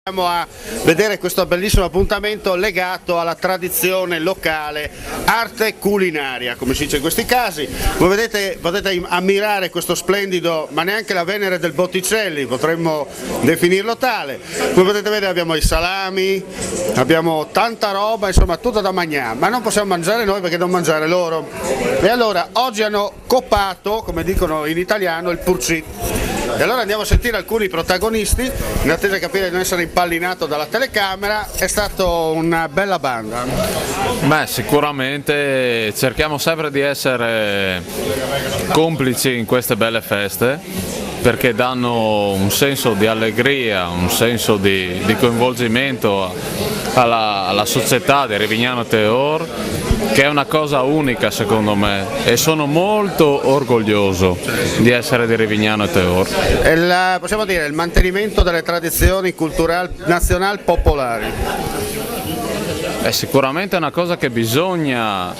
Andiamo a vedere questo bellissimo appuntamento legato alla tradizione locale, arte culinaria, come si dice in questi casi. Voi vedete, potete ammirare questo splendido, ma neanche la Venere del Botticelli, potremmo definirlo tale. Come potete vedere abbiamo i salami, abbiamo tanta roba, insomma tutto da mangiare, ma non possiamo mangiare noi perché devono mangiare loro. E allora oggi hanno coppato, come dicono in italiano, il purcì. E allora andiamo a sentire alcuni protagonisti, in attesa di capire di non essere impallinato dalla telecamera. È stata una bella banda. Beh, sicuramente cerchiamo sempre di essere complici in queste belle feste, perché danno un senso di allegria, un senso di coinvolgimento alla società di Rivignano Teor, che è una cosa unica secondo me, e sono molto orgoglioso di essere di Rivignano Teor. Possiamo dire il mantenimento delle tradizioni culturali nazionali popolari. È sicuramente una cosa che bisogna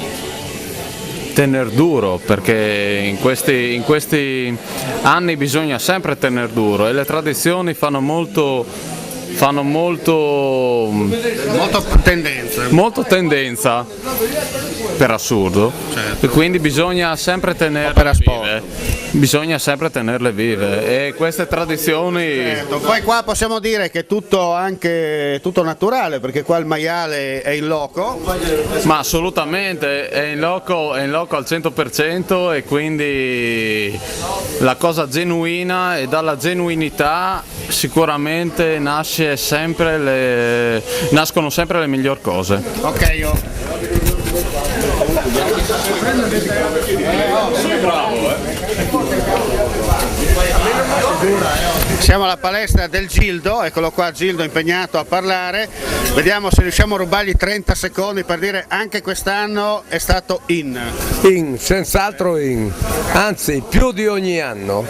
tener duro, perché in questi anni bisogna sempre tener duro, e le tradizioni fanno molto tendenza per assurdo, certo. E quindi bisogna sempre tenerle vive, e queste tradizioni, certo. Poi qua possiamo dire che è tutto naturale, perché qua il maiale è in loco, ma assolutamente è in loco al 100%, e quindi la cosa genuina, e dalla genuinità sicuramente nascono sempre le migliori cose. Ok, Siamo alla palestra del Gildo, eccolo qua Gildo impegnato a parlare, vediamo se riusciamo a rubargli 30 secondi per dire anche quest'anno è stato senz'altro anzi più di ogni anno.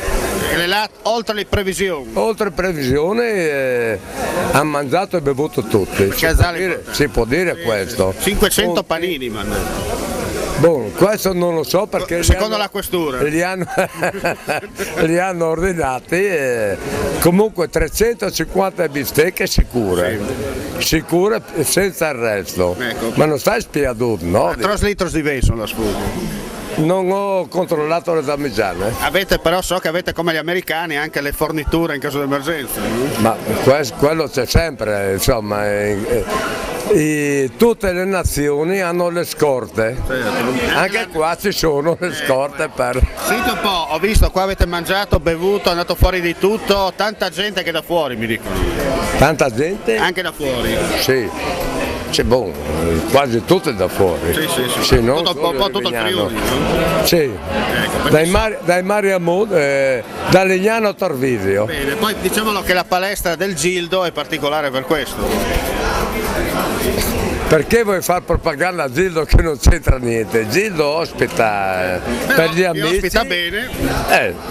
Oltre le previsioni. Oltre previsione hanno mangiato e bevuto tutti, si può dire questo. 500 panini mandato. Boh, questo non lo so perché secondo la questura li hanno ordinati, comunque 350 bistecche sicure senza il resto, ecco. Ma non stai spiaduto, no? 3 litri di vino sono la scusa. Non ho controllato le damigiane. Però so che avete come gli americani anche le forniture in caso di emergenza. Ma quello c'è sempre, insomma. Tutte le nazioni hanno le scorte, certo. Anche qua ci sono le scorte per... Senti un po', ho visto qua avete mangiato, bevuto, andato fuori di tutto, tanta gente che da fuori mi dicono. Tanta gente? Anche da fuori? Sì. C'è quasi tutte da fuori. Sì. Un po' tutto il Friuli, no? Sì. Ecco, dai mari a da Legnano a Tarvisio. Bene, poi diciamolo che la palestra del Gildo è particolare per questo. Perché vuoi far propaganda a Gildo che non c'entra niente? Gildo ospita per gli amici. Ospita bene?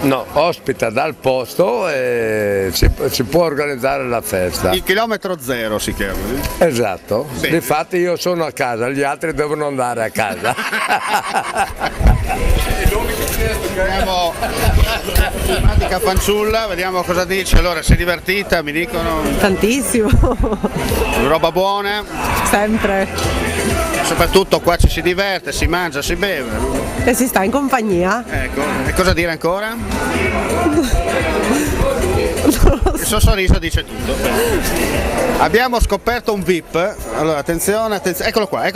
No, ospita dal posto e si può organizzare la festa. Il chilometro zero si chiama. Esatto. Difatti io sono a casa, gli altri devono andare a casa. Vediamo simpatica fanciulla, vediamo cosa dice. Allora, sei divertita, mi dicono? Tantissimo. Roba buona? Sempre. Soprattutto qua ci si diverte, si mangia, si beve. E si sta in compagnia. Ecco, e cosa dire ancora? Il suo sorriso dice tutto. Abbiamo scoperto un VIP. Allora, attenzione, eccolo qua,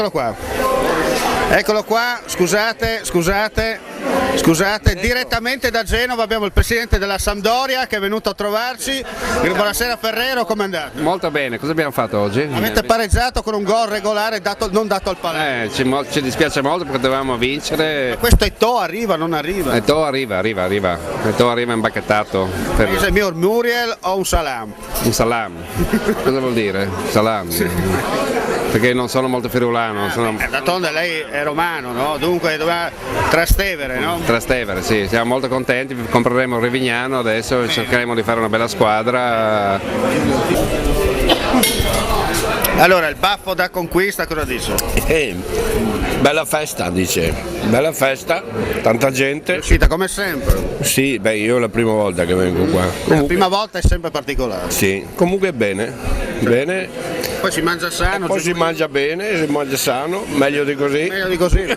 scusate, direttamente da Genova abbiamo il presidente della Sampdoria che è venuto a trovarci. Buonasera Ferrero, come andate? Molto bene, cosa abbiamo fatto oggi? Avete pareggiato con un gol regolare non dato al Palermo. Ci dispiace molto perché dovevamo vincere. Ma questo Eto'o arriva, non arriva? Eto'o arriva. Eto'o arriva impacchettato. È il mio Muriel o un salam? Un salam. Cosa vuol dire? Salam. Sì. Perché non sono molto friulano. D'altronde lei è romano, no? Dunque doveva Trastevere, no? Trastevere, sì, siamo molto contenti, compreremo il Rivignano adesso, cercheremo di fare una bella squadra. Allora, il baffo da conquista cosa dice? Bella festa, dice, bella festa, tanta gente. È uscita come sempre. Sì, beh, io è la prima volta che vengo qua. La prima volta è sempre particolare. Sì, comunque bene, bene. Poi si mangia sano. Poi si mangia bene, si mangia sano, meglio di così. Meglio di così.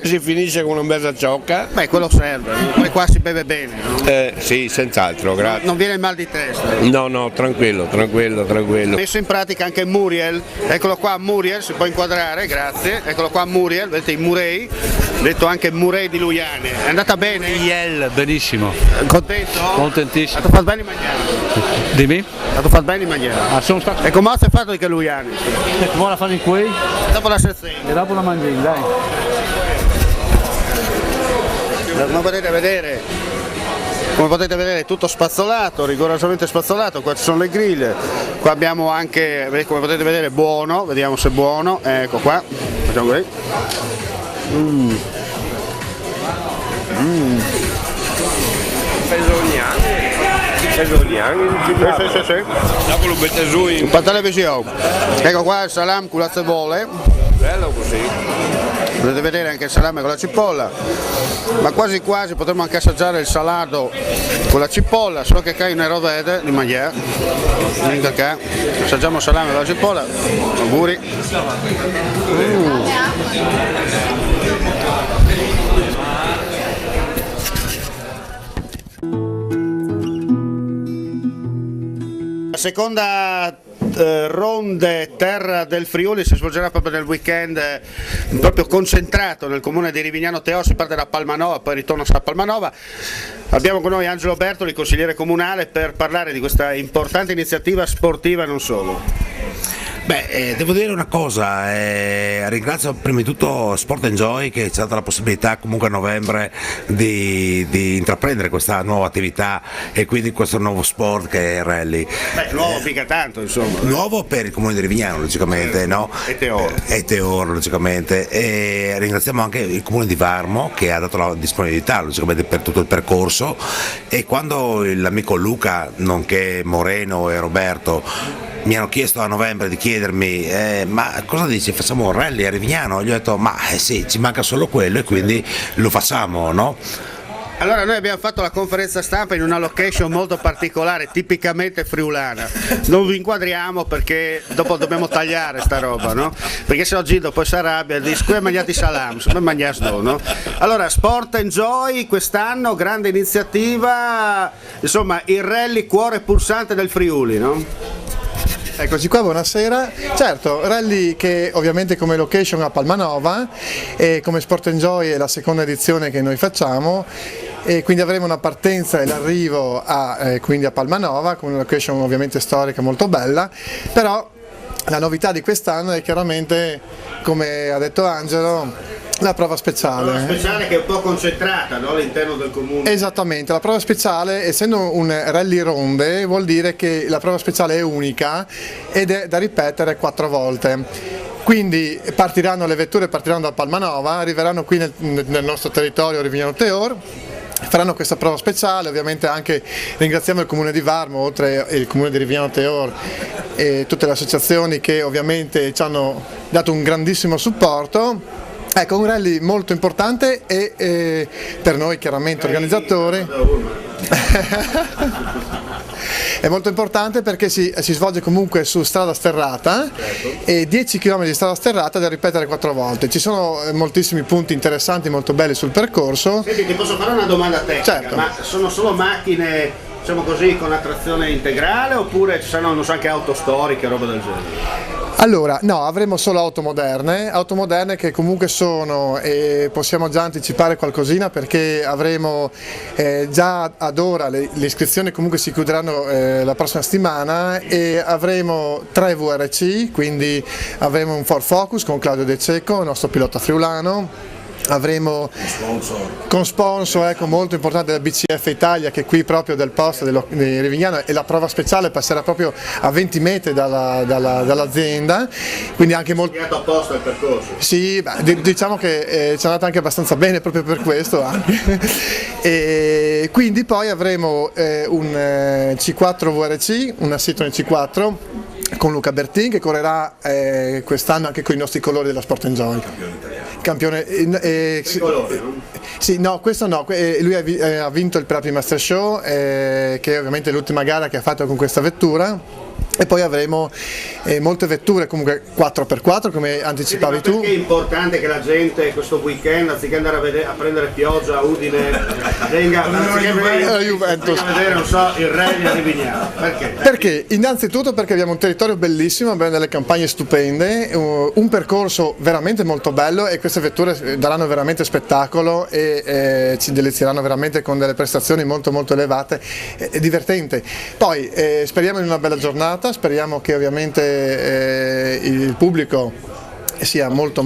Si finisce con una bella ciocca. Beh, quello serve. Poi qua si beve bene, no? Sì, senz'altro, grazie. Non viene il mal di testa. No, tranquillo. Messo in pratica anche Muriel, eccolo qua Muriel, si può inquadrare, grazie, eccolo qua Muriel, vedete i Murei, detto anche Murei di Luiane, è andata bene? Benissimo. Contento? Contentissimo. Ha fatto bene in mangiare? Dimmi? Ha fatto bene in mangiare? Sono stato. E come ha fatto di che Luiane? Vuoi la fare qui? Dopo la sezione. E dopo la mangiamo, dai. Come potete vedere è tutto spazzolato, rigorosamente spazzolato, qua ci sono le griglie, qua abbiamo anche, come potete vedere, buono, vediamo se è buono, ecco qua, facciamo così. Sì. Dopo lo mette su in Per televisione, ecco qua il salam con la cebolla, bello così. potete vedere anche il salame con la cipolla, ma quasi potremmo anche assaggiare il salato con la cipolla, solo che qua non lo vede di mangiare. Venga qua, assaggiamo il salame con la cipolla, auguri. La seconda ronde terra del Friuli si svolgerà proprio nel weekend, proprio concentrato nel comune di Rivignano Teor, si parte da Palmanova, poi ritorna a Palmanova. Abbiamo con noi Angelo Bertoli, consigliere comunale, per parlare di questa importante iniziativa sportiva e non solo. Beh, devo dire una cosa, ringrazio prima di tutto Sport Enjoy che ci ha dato la possibilità comunque a novembre di intraprendere questa nuova attività e quindi questo nuovo sport che è il rally. Beh, nuovo mica tanto, insomma. Nuovo per il comune di Rivignano, logicamente, no? E Teor. E Teor, logicamente. E ringraziamo anche il comune di Varmo che ha dato la disponibilità, logicamente, per tutto il percorso, e quando l'amico Luca, nonché Moreno e Roberto, mi hanno chiesto a novembre di chiedermi ma cosa dici, facciamo un rally a Rivignano? Gli ho detto ma sì, ci manca solo quello e quindi lo facciamo, no? Allora noi abbiamo fatto la conferenza stampa in una location molto particolare, tipicamente friulana. Non vi inquadriamo perché dopo dobbiamo tagliare sta roba, no? Perché se no Gildo poi si arrabbia e dice qui mangiati salam, come mangias no? Allora, Sport Enjoy quest'anno, grande iniziativa, insomma il rally cuore pulsante del Friuli, no? Eccoci qua, buonasera. Certo, rally che ovviamente come location a Palmanova e come Sport Enjoy è la seconda edizione che noi facciamo, e quindi avremo una partenza e l'arrivo quindi a Palmanova con una location ovviamente storica molto bella, però la novità di quest'anno è chiaramente, come ha detto Angelo, la prova speciale. La prova speciale che è un po' concentrata, no? All'interno del comune. Esattamente, la prova speciale, essendo un rally ronde, vuol dire che la prova speciale è unica ed è da ripetere 4 volte. Quindi le vetture partiranno da Palmanova, arriveranno qui nel nostro territorio Rivignano Teor, faranno questa prova speciale. Ovviamente anche ringraziamo il comune di Varmo, oltre il comune di Rivignano Teor e tutte le associazioni che ovviamente ci hanno dato un grandissimo supporto. Ecco, un rally molto importante e per noi chiaramente organizzatori è molto importante perché si svolge comunque su strada sterrata e 10 km di strada sterrata da ripetere 4 volte. Ci sono moltissimi punti interessanti, molto belli sul percorso. Senti, ti posso fare una domanda tecnica? Certo. Ma sono solo macchine, diciamo così, con la trazione integrale oppure ci saranno, non so, anche auto storiche, roba del genere? Allora, no, avremo solo auto moderne che comunque sono, e possiamo già anticipare qualcosina perché avremo già ad ora le iscrizioni comunque si chiuderanno la prossima settimana, e avremo 3 VRC, quindi avremo un Ford Focus con Claudio De Cecco, il nostro pilota friulano. Avremo con sponsor molto importante della BCF Italia, che è qui proprio del posto di Rivignano, e la prova speciale passerà proprio a 20 metri dall'azienda, quindi anche molto apposta il percorso. Sì, diciamo che ci è andata anche abbastanza bene proprio per questo anche. E quindi poi avremo un C4 VRC, una Citroen C4 con Luca Bertin che correrà quest'anno anche con i nostri colori della Sport Enjoy. campione. Sì, no, questo no. Lui ha vinto il Prapri Master Show, che è ovviamente l'ultima gara che ha fatto con questa vettura. E poi avremo molte vetture, comunque 4x4 come anticipavi tu. Perché è importante che la gente questo weekend, anziché andare a prendere pioggia a Udine, venga a vedere, non so, il rally a Rivignano? Perché? Innanzitutto perché abbiamo un territorio bellissimo, abbiamo delle campagne stupende, un percorso veramente molto bello e queste vetture daranno veramente spettacolo e ci delizieranno veramente con delle prestazioni molto molto elevate e divertente. Poi speriamo in una bella giornata. Speriamo che ovviamente il pubblico sia molto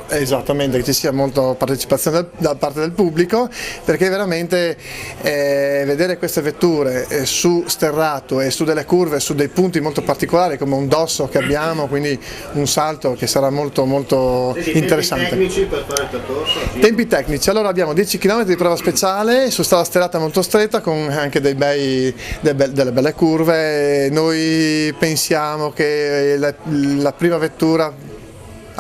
esattamente, che ci sia molta partecipazione da parte del pubblico, perché veramente vedere queste vetture su sterrato e su delle curve, su dei punti molto particolari come un dosso che abbiamo, quindi un salto che sarà molto interessante. Tempi tecnici per fare il percorso? Tempi tecnici, allora abbiamo 10 km di prova speciale su strada sterrata molto stretta con anche delle belle curve. Noi pensiamo che la prima vettura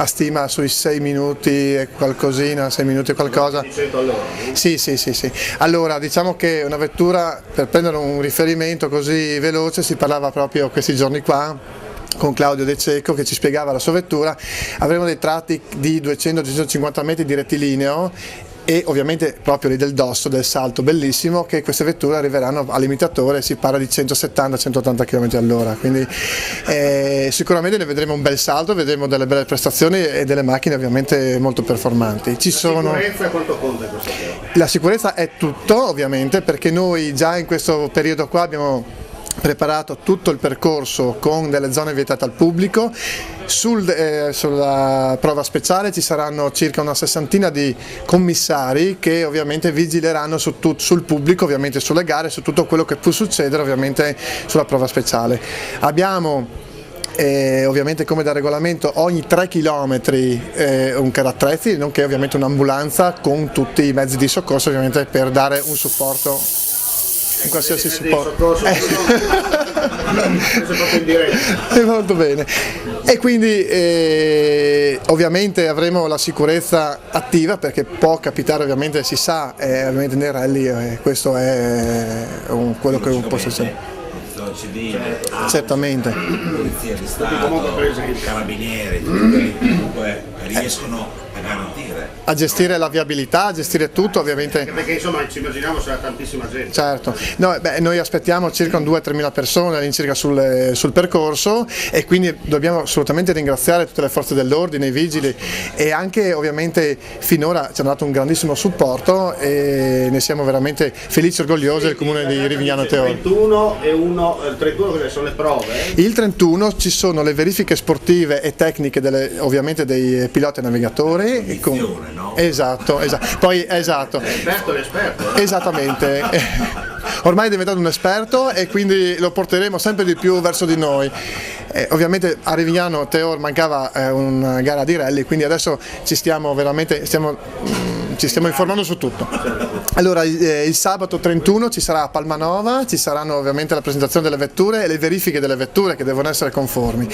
a stima sui 6 minuti e qualcosina, 6 minuti e qualcosa. 100 all'ora? Sì. Allora diciamo che una vettura, per prendere un riferimento così veloce, si parlava proprio questi giorni qua con Claudio De Cecco che ci spiegava la sua vettura, avremo dei tratti di 200-250 metri di rettilineo e ovviamente proprio lì del dosso, del salto bellissimo, che queste vetture arriveranno al limitatore, si parla di 170-180 km all'ora, quindi sicuramente ne vedremo un bel salto, vedremo delle belle prestazioni e delle macchine ovviamente molto performanti. Sicurezza quanto conta questo? La sicurezza è tutto ovviamente, perché noi già in questo periodo qua abbiamo preparato tutto il percorso con delle zone vietate al pubblico. Sulla prova speciale ci saranno circa una 60ina di commissari che ovviamente vigileranno sul pubblico, ovviamente sulle gare, su tutto quello che può succedere ovviamente sulla prova speciale. Abbiamo ovviamente come da regolamento ogni 3 km un carattrezzi, nonché ovviamente un'ambulanza con tutti i mezzi di soccorso ovviamente per dare un supporto. In qualsiasi supporto. Molto bene. E quindi ovviamente avremo la sicurezza attiva, perché può capitare, ovviamente si sa, ovviamente nei rally questo è quello che può succedere. Certamente. Polizia di Stato, carabinieri, comunque riescono a garantire, a gestire la viabilità, a gestire tutto ovviamente. Perché insomma ci immaginiamo sarà tantissima gente. Certo, noi aspettiamo circa 2-3 mila persone all'incirca sul percorso e quindi dobbiamo assolutamente ringraziare tutte le forze dell'ordine, i vigili e anche ovviamente finora ci hanno dato un grandissimo supporto e ne siamo veramente felici e orgogliosi del comune di Rivignano Teor. Il 31 e il 31 che sono le prove? Il 31 ci sono le verifiche sportive e tecniche ovviamente dei piloti e navigatori. no? Esatto. Poi esatto. L'esperto. Esattamente. Ormai è diventato un esperto e quindi lo porteremo sempre di più verso di noi. Ovviamente a Rivignano Teor mancava una gara di rally, quindi adesso ci stiamo informando su tutto. Allora il sabato 31 ci sarà a Palmanova, ci saranno ovviamente la presentazione delle vetture e le verifiche delle vetture che devono essere conformi.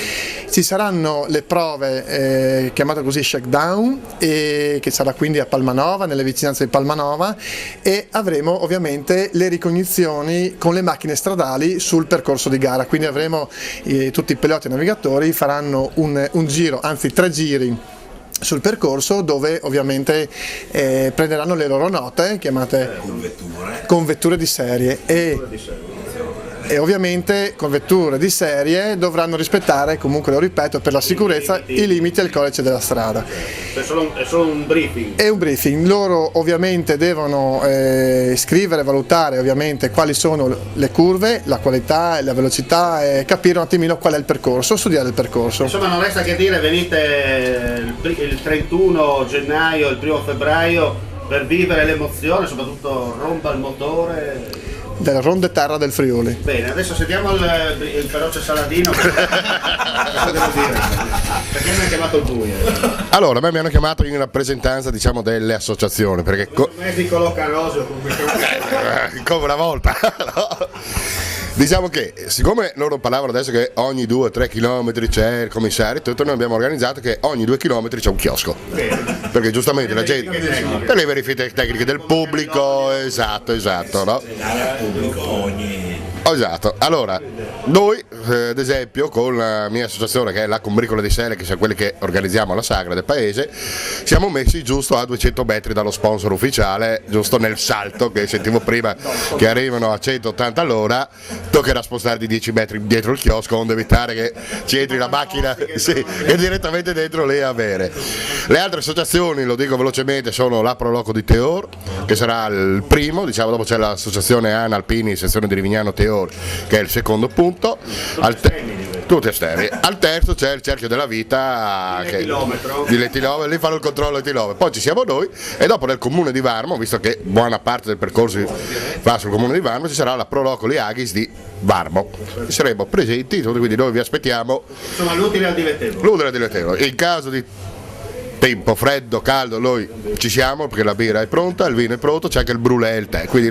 Ci saranno le prove chiamate così shakedown che sarà quindi a Palmanova, nelle vicinanze di Palmanova, e avremo ovviamente le ricognizioni con le macchine stradali sul percorso di gara, quindi avremo tutti i piloti e navigatori faranno un giro, anzi 3 giri sul percorso dove ovviamente prenderanno le loro note chiamate con vetture di serie e ovviamente con vetture di serie dovranno rispettare, comunque lo ripeto, per la sicurezza i limiti al codice della strada. È solo un briefing? È un briefing, loro ovviamente devono scrivere, valutare ovviamente quali sono le curve, la qualità e la velocità e capire un attimino qual è il percorso, studiare il percorso. Insomma non resta che dire, venite il 31 gennaio, il 1 febbraio per vivere l'emozione, soprattutto rompa il motore. Del Ronde Terra del Friuli. Bene, adesso sentiamo il feroce Saladino. Cosa devo dire? Perché mi hanno chiamato il buio? Allora, a me mi hanno chiamato in rappresentanza, diciamo, delle associazioni, perché medico Locaroso come una volta. No? Diciamo che siccome loro parlavano adesso che ogni 2-3 km c'è il commissario, tutto, noi abbiamo organizzato che ogni 2 km c'è un chiosco, perché giustamente la gente per le verifiche tecniche del pubblico, esatto, no? Esatto, allora noi ad esempio con la mia associazione che è la Combricola di Sele, che siamo quelli che organizziamo la sagra del paese, siamo messi giusto a 200 metri dallo sponsor ufficiale, giusto nel salto che sentivo prima che arrivano a 180 all'ora, toccherà spostare di 10 metri dietro il chiosco onde evitare che ci entri la macchina e direttamente dentro lì a bere. Le altre associazioni, lo dico velocemente, sono la Proloco di Teor, che sarà il primo, diciamo, dopo c'è l'associazione Ana Alpini, sezione di Rivignano Teor, che è il secondo punto, tutti esterni. Al terzo c'è il Cerchio della Vita di Lettilove, lì fanno il controllo di Lettilove, poi ci siamo noi e dopo nel comune di Varmo, visto che buona parte del percorso va sul comune di Varmo, ci sarà la Prolocoli Aghis di Varmo, saremo presenti, quindi noi vi aspettiamo. Insomma, l'utile al dilettevole. L'utile al dilettevole. In caso di tempo freddo, caldo, noi ci siamo perché la birra è pronta, il vino è pronto, c'è anche il brulè e il tè, quindi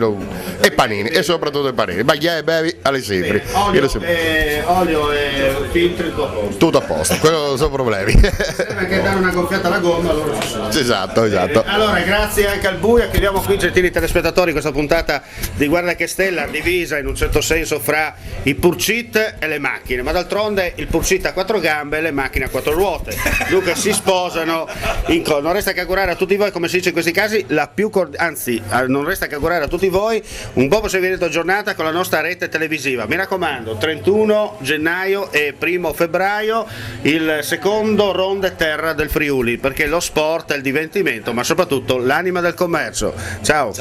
e panini, e soprattutto i panini. Bagliai e bevi alle sempre. Olio e filtri tutto a posto, quello non sono problemi. Serve anche dare una gonfiata alla gomma, allora ci sono. Esatto. Allora, grazie anche al Buia, chiudiamo qui, gentili telespettatori, questa puntata di Guarda che Stella, divisa in un certo senso fra i purcit e le macchine, ma d'altronde il purcit ha 4 gambe e le macchine a 4 ruote, dunque si sposano. Non resta che augurare a tutti voi, come si dice in questi casi, non resta che augurare a tutti voi un buon proseguimento giornata con la nostra rete televisiva. Mi raccomando, 31 gennaio e 1 febbraio il secondo Ronde Terra del Friuli, perché lo sport è il divertimento, ma soprattutto l'anima del commercio. Ciao.